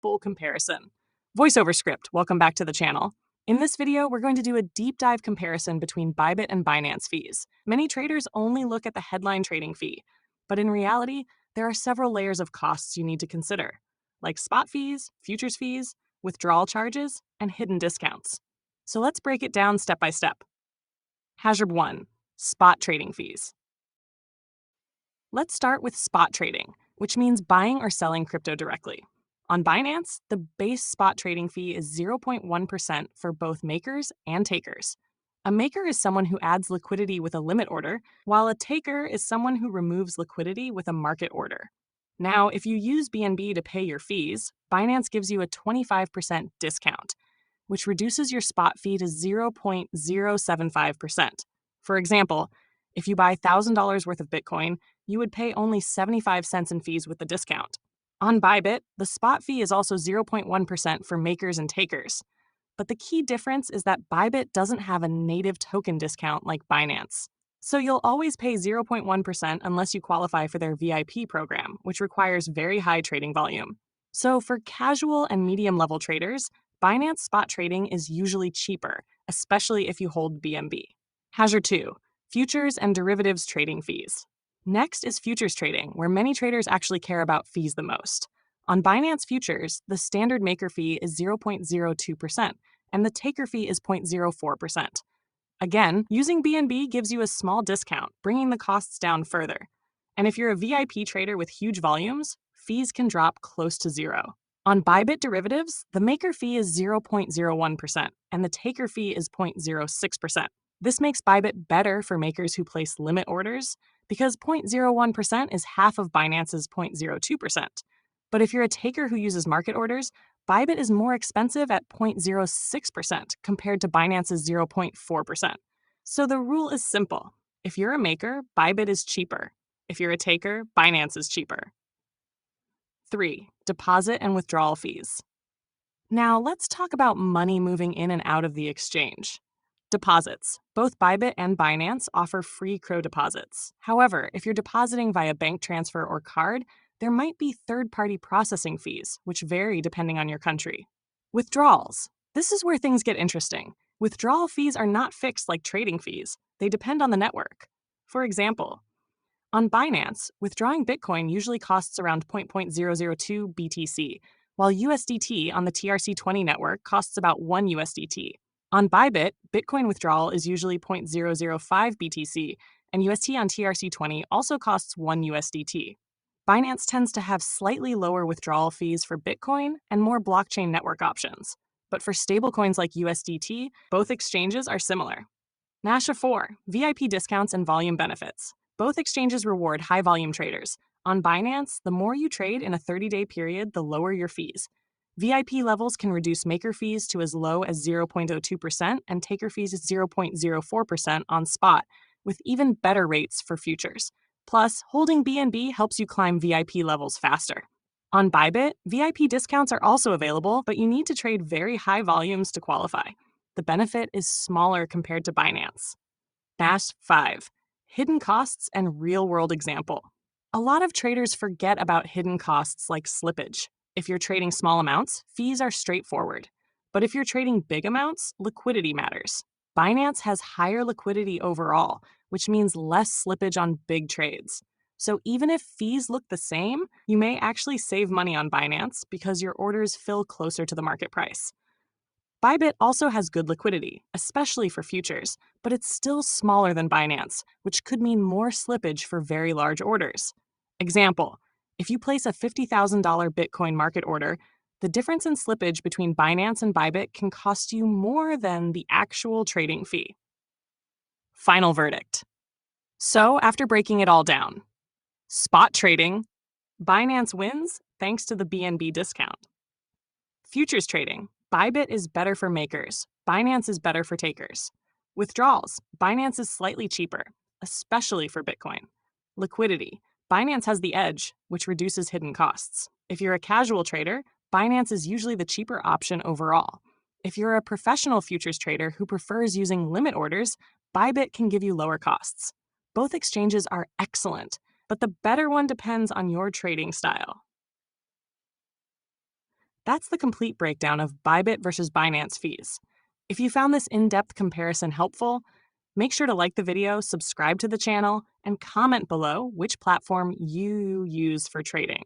full comparison. Voiceover script, welcome back to the channel. In this video, we're going to do a deep dive comparison between Bybit and Binance fees. Many traders only look at the headline trading fee, but in reality, there are several layers of costs you need to consider, like spot fees, futures fees, withdrawal charges, and hidden discounts. So let's break it down step by step. Hazard 1. Spot trading fees. Let's start with spot trading, which means buying or selling crypto directly. On Binance, the base spot trading fee is 0.1% for both makers and takers. A maker is someone who adds liquidity with a limit order, while a taker is someone who removes liquidity with a market order. Now, if you use BNB to pay your fees, Binance gives you a 25% discount, which reduces your spot fee to 0.075%. For example, if you buy $1,000 worth of Bitcoin, you would pay only 75 cents in fees with the discount. On Bybit, the spot fee is also 0.1% for makers and takers. But the key difference is that Bybit doesn't have a native token discount like Binance. So you'll always pay 0.1% unless you qualify for their VIP program, which requires very high trading volume. So for casual and medium level traders, Binance spot trading is usually cheaper, especially if you hold BNB. Hazard 2. Futures and derivatives trading fees. Next is futures trading, where many traders actually care about fees the most. On Binance Futures, the standard maker fee is 0.02%, and the taker fee is 0.04%. Again, using BNB gives you a small discount, bringing the costs down further. And if you're a VIP trader with huge volumes, fees can drop close to zero. On Bybit derivatives, the maker fee is 0.01%, and the taker fee is 0.06%. This makes Bybit better for makers who place limit orders, because 0.01% is half of Binance's 0.02%. But if you're a taker who uses market orders, Bybit is more expensive at 0.06% compared to Binance's 0.4%. So the rule is simple. If you're a maker, Bybit is cheaper. If you're a taker, Binance is cheaper. 3. Deposit and withdrawal fees. Now let's talk about money moving in and out of the exchange. Deposits. Both Bybit and Binance offer free CRO deposits. However, if you're depositing via bank transfer or card, there might be third-party processing fees, which vary depending on your country. Withdrawals. This is where things get interesting. Withdrawal fees are not fixed like trading fees. They depend on the network. For example, on Binance, withdrawing Bitcoin usually costs around 0.002 BTC, while USDT on the TRC20 network costs about 1 USDT. On Bybit, Bitcoin withdrawal is usually 0.005 BTC, and UST on TRC20 also costs 1 USDT. Binance tends to have slightly lower withdrawal fees for Bitcoin and more blockchain network options. But for stablecoins like USDT, both exchanges are similar. Nasha 4. VIP discounts and volume benefits. Both exchanges reward high-volume traders. On Binance, the more you trade in a 30-day period, the lower your fees. VIP levels can reduce maker fees to as low as 0.02% and taker fees at 0.04% on spot, with even better rates for futures. Plus, holding BNB helps you climb VIP levels faster. On Bybit, VIP discounts are also available, but you need to trade very high volumes to qualify. The benefit is smaller compared to Binance. Nash 5. Hidden costs and real-world example. A lot of traders forget about hidden costs like slippage. If you're trading small amounts, fees are straightforward. But if you're trading big amounts, liquidity matters. Binance has higher liquidity overall, which means less slippage on big trades. So even if fees look the same, you may actually save money on Binance because your orders fill closer to the market price. Bybit also has good liquidity, especially for futures, but it's still smaller than Binance, which could mean more slippage for very large orders. Example, if you place a $50,000 Bitcoin market order, the difference in slippage between Binance and Bybit can cost you more than the actual trading fee. Final verdict. So after breaking it all down, spot trading, Binance wins thanks to the BNB discount. Futures trading, Bybit is better for makers, Binance is better for takers. Withdrawals, Binance is slightly cheaper, especially for Bitcoin. Liquidity, Binance has the edge, which reduces hidden costs. If you're a casual trader, Binance is usually the cheaper option overall. If you're a professional futures trader who prefers using limit orders, Bybit can give you lower costs. Both exchanges are excellent, but the better one depends on your trading style. That's the complete breakdown of Bybit versus Binance fees. If you found this in-depth comparison helpful, make sure to like the video, subscribe to the channel, and comment below which platform you use for trading.